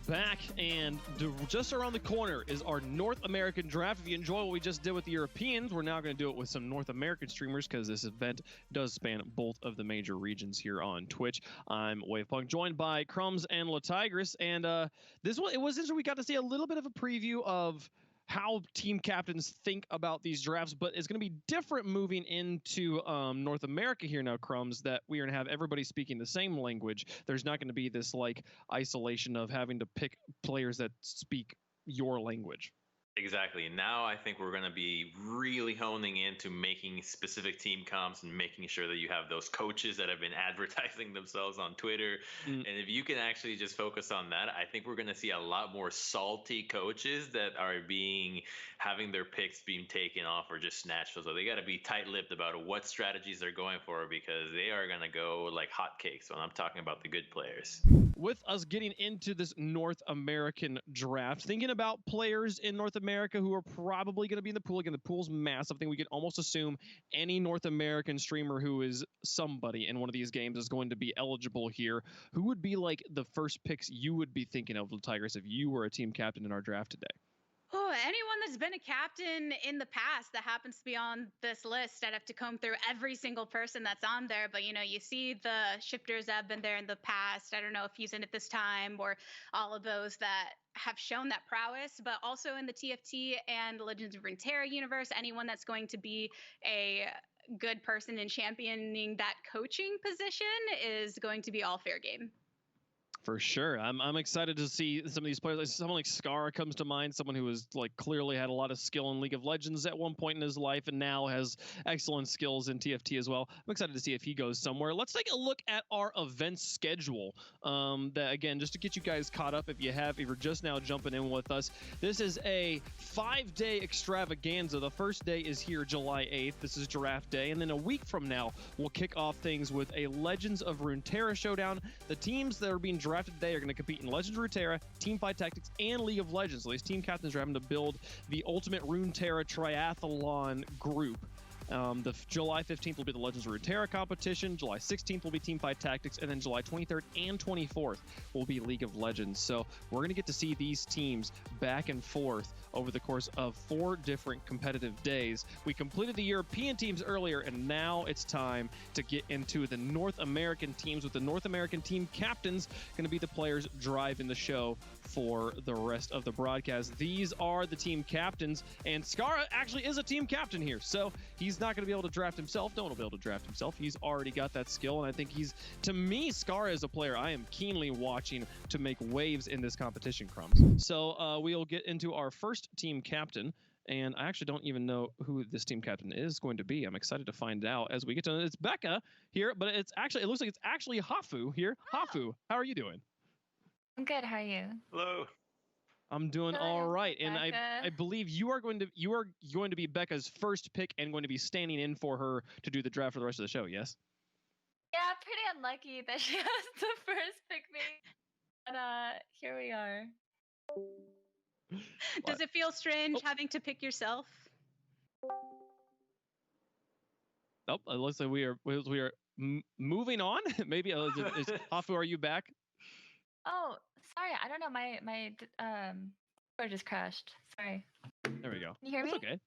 back, and just around the corner is our North American draft. If you enjoy what we just did with the Europeans, we're now going to do it with some North American streamers because this event does span both of the major regions here on Twitch. I'm Wavepunk, joined by Crumbs and Latigris, and this one, it was interesting. We got to see a little bit of a preview of how team captains think about these drafts, but it's going to be different moving into North America here now, Crumbs, that we are going to have everybody speaking the same language. There's not going to be this like isolation of having to pick players that speak your language. Exactly. Now I think we're going to be really honing into making specific team comps and making sure that you have those coaches that have been advertising themselves on Twitter. And if you can actually just focus on that, I think we're going to see a lot more salty coaches that are having their picks being taken off or just snatched. So they got to be tight-lipped about what strategies they're going for, because they are going to go like hotcakes when I'm talking about the good players. With us getting into this North American draft, thinking about players in North America who are probably going to be in the pool. Again, the pool's massive. I think we can almost assume any North American streamer who is somebody in one of these games is going to be eligible here. Who would be like the first picks you would be thinking of, Tigers, if you were a team captain in our draft today? Oh, anyone that's been a captain in the past that happens to be on this list. I'd have to comb through every single person that's on there. But, you know, you see the shifters that have been there in the past. I don't know if he's in it this time, or all of those that have shown that prowess. But also in the TFT and Legends of Runeterra universe, anyone that's going to be a good person in championing that coaching position is going to be all fair game. For sure. I'm excited to see some of these players. Like someone like Scar comes to mind, someone who has like clearly had a lot of skill in League of Legends at one point in his life and now has excellent skills in TFT as well. I'm excited to see if he goes somewhere. Let's take a look at our event schedule. That again, just to get you guys caught up, if you're just now jumping in with us, this is a 5-day extravaganza. The first day is here July 8th. This is draft day, and then a week from now we'll kick off things with a Legends of Runeterra showdown. The teams that are being drafted today are going to compete in Legends of Runeterra, Teamfight Tactics, and League of Legends. So these team captains are having to build the ultimate Runeterra triathlon group. The July 15th will be the Legends of Runeterra competition, July 16th will be Teamfight Tactics, and then July 23rd and 24th will be League of Legends. So we're going to get to see these teams back and forth over the course of 4 different competitive days. We completed the European teams earlier, and now it's time to get into the North American teams, with the North American team captains going to be the players driving the show for the rest of the broadcast. These are the team captains, and Skara actually is a team captain here, so he's not going to be able to draft himself. No one will be able to draft himself. He's already got that skill, and I think to me, Skara is a player I am keenly watching to make waves in this competition, Crumbs. So we'll get into our first team captain, and I actually don't even know who this team captain is going to be. I'm excited to find out as we get to it. It's Becca here, but it looks like it's actually Hafu here. Oh. Hafu, how are you doing? I'm good. How are you? Hello. I'm doing all right, and I believe you are going to be Becca's first pick and going to be standing in for her to do the draft for the rest of the show. Yes. Yeah, pretty unlucky that she has to first pick me, but here we are. Does it feel strange having to pick yourself? Nope. It looks like we are moving on. Maybe Hafu, are you back? Oh, sorry. I don't know. My door just crashed. Sorry. There we go. Can you hear me? Okay.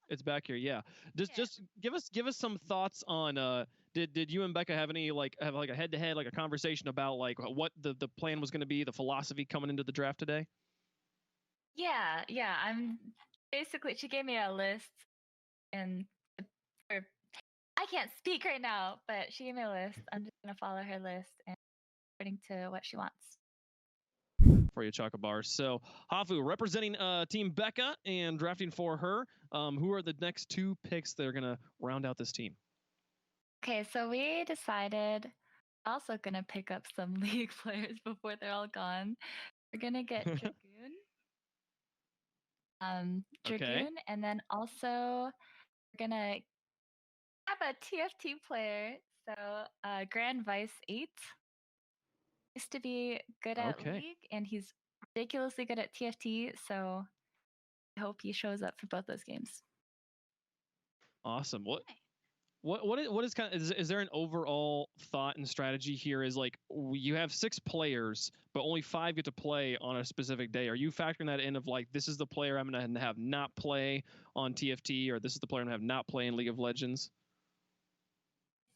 It's back here. Yeah. Just give us some thoughts on did you and Becca have any have a head-to-head, like a conversation about like what the plan was going to be, the philosophy coming into the draft today? Yeah. I'm basically, she gave me a list, and I can't speak right now, but she gave me a list. I'm just gonna follow her list and according to what she wants. For you, Chocobar. So Hafu representing Team Becca and drafting for her. Who are the next 2 picks that are gonna round out this team? Okay, so we decided also gonna pick up some League players before they're all gone. We're gonna get Dragoon. Dragoon, and then also we're gonna have a TFT player. So GRANDVICE8 used to be good at League, and he's ridiculously good at TFT. So I hope he shows up for both those games. Awesome. What is kind of is there an overall thought and strategy here? Is like you have 6 players, but only 5 get to play on a specific day. Are you factoring that in of like this is the player I'm going to have not play on TFT, or this is the player I'm going to have not play in League of Legends?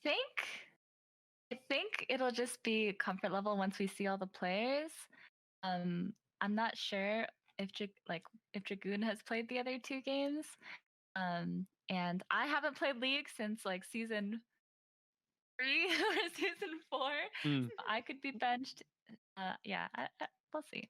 I think it'll just be comfort level once we see all the players. I'm not sure if Dragoon has played the other 2 games. And I haven't played League since like season 3 or season 4. So I could be benched. Yeah, we'll see.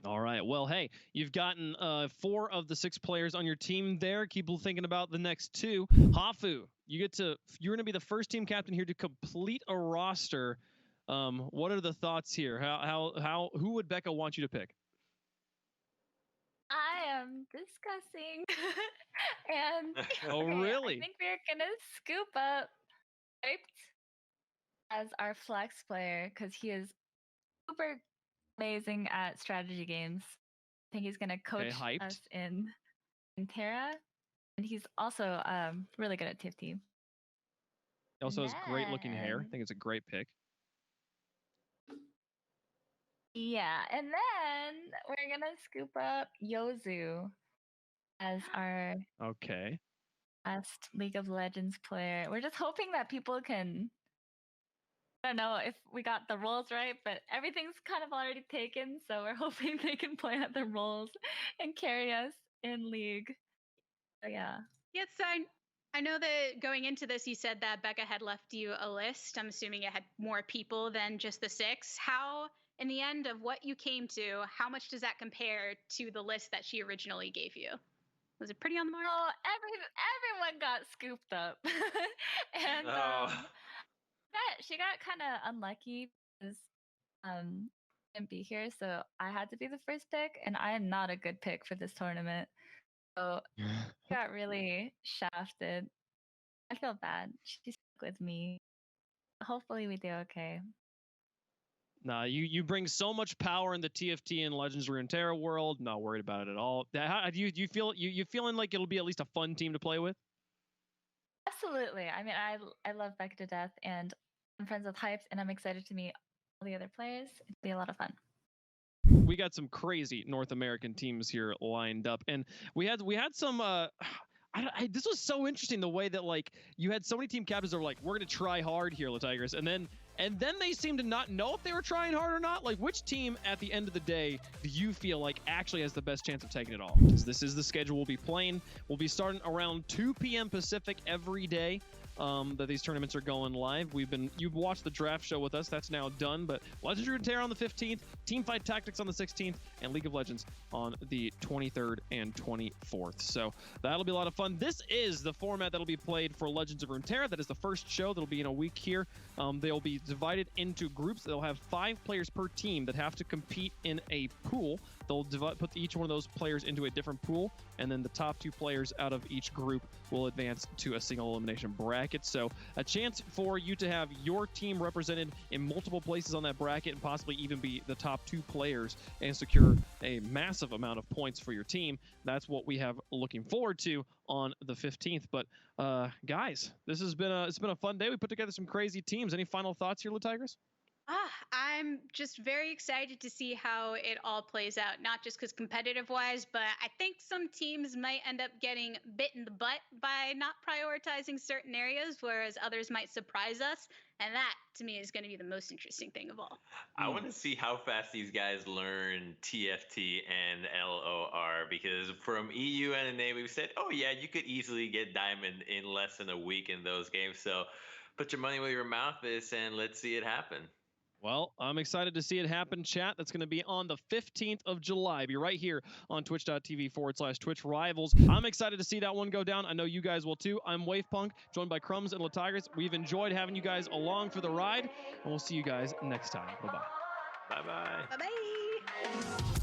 All right. Well, hey, you've gotten 4 of the 6 players on your team there. Keep thinking about the next 2. Hafu, you're going to be the first team captain here to complete a roster. What are the thoughts here? Who would Becca want you to pick? I am discussing. And oh, really? I think we're gonna scoop up Hyped as our flex player because he is super amazing at strategy games. I think he's gonna coach us in Terra, and he's also really good at TFT. He also has great looking hair. I think it's a great pick. Yeah, and then we're gonna scoop up Yozu as our best League of Legends player. We're just hoping that people can. I don't know if we got the roles right, but everything's kind of already taken, so we're hoping they can play at the roles and carry us in League. So yeah. Yes, I know that going into this, you said that Becca had left you a list. I'm assuming it had more people than just the 6. How, in the end of what you came to, how much does that compare to the list that she originally gave you? Was it pretty on the mark? Oh, everyone got scooped up. And she got kind of unlucky because couldn't be here, so I had to be the first pick, and I am not a good pick for this tournament. So got really shafted. I feel bad. She's stuck with me. Hopefully we do okay. Nah, you bring so much power in the TFT and Legends Runeterra world. Not worried about it at all. How do you feel? You feeling like it'll be at least a fun team to play with? Absolutely. I mean, I love Becca to death, and I'm friends with Hyped, and I'm excited to meet all the other players. It'll be a lot of fun. We got some crazy North American teams here lined up, and we had some. This was so interesting the way that like you had so many team captains that were like, we're gonna try hard here, Tigers, and then they seemed to not know if they were trying hard or not. Like, which team at the end of the day do you feel like actually has the best chance of taking it all? Because this is the schedule we'll be playing. We'll be starting around 2 p.m. Pacific every day. That these tournaments are going live. You've watched the draft show with us. That's now done. But Legends Runeterra on the 15th, Teamfight Tactics on the 16th, and League of Legends on the 23rd and 24th. So that'll be a lot of fun. This is the format that'll be played for Legends of Runeterra. That is the first show that'll be in a week here. They'll be divided into groups. They'll have 5 players per team that have to compete in a pool. They'll put each one of those players into a different pool, and then the top 2 players out of each group will advance to a single elimination bracket. So a chance for you to have your team represented in multiple places on that bracket and possibly even be the top 2 players and secure a massive amount of points for your team. That's what we have looking forward to on the 15th. But guys, it's been a fun day. We put together some crazy teams. Any final thoughts here, Tigers? I'm just very excited to see how it all plays out, not just because competitive-wise, but I think some teams might end up getting bit in the butt by not prioritizing certain areas, whereas others might surprise us, and that, to me, is going to be the most interesting thing of all. I want to see how fast these guys learn TFT and LOR, because from EU and NA, we've said, oh yeah, you could easily get Diamond in less than a week in those games, so put your money where your mouth is, and let's see it happen. Well, I'm excited to see it happen, chat. That's going to be on the 15th of July. Be right here on twitch.tv/Twitch Rivals. I'm excited to see that one go down. I know you guys will too. I'm Wavepunk, joined by Crumbs and Tigers. We've enjoyed having you guys along for the ride, and we'll see you guys next time. Bye-bye. Bye-bye. Bye-bye.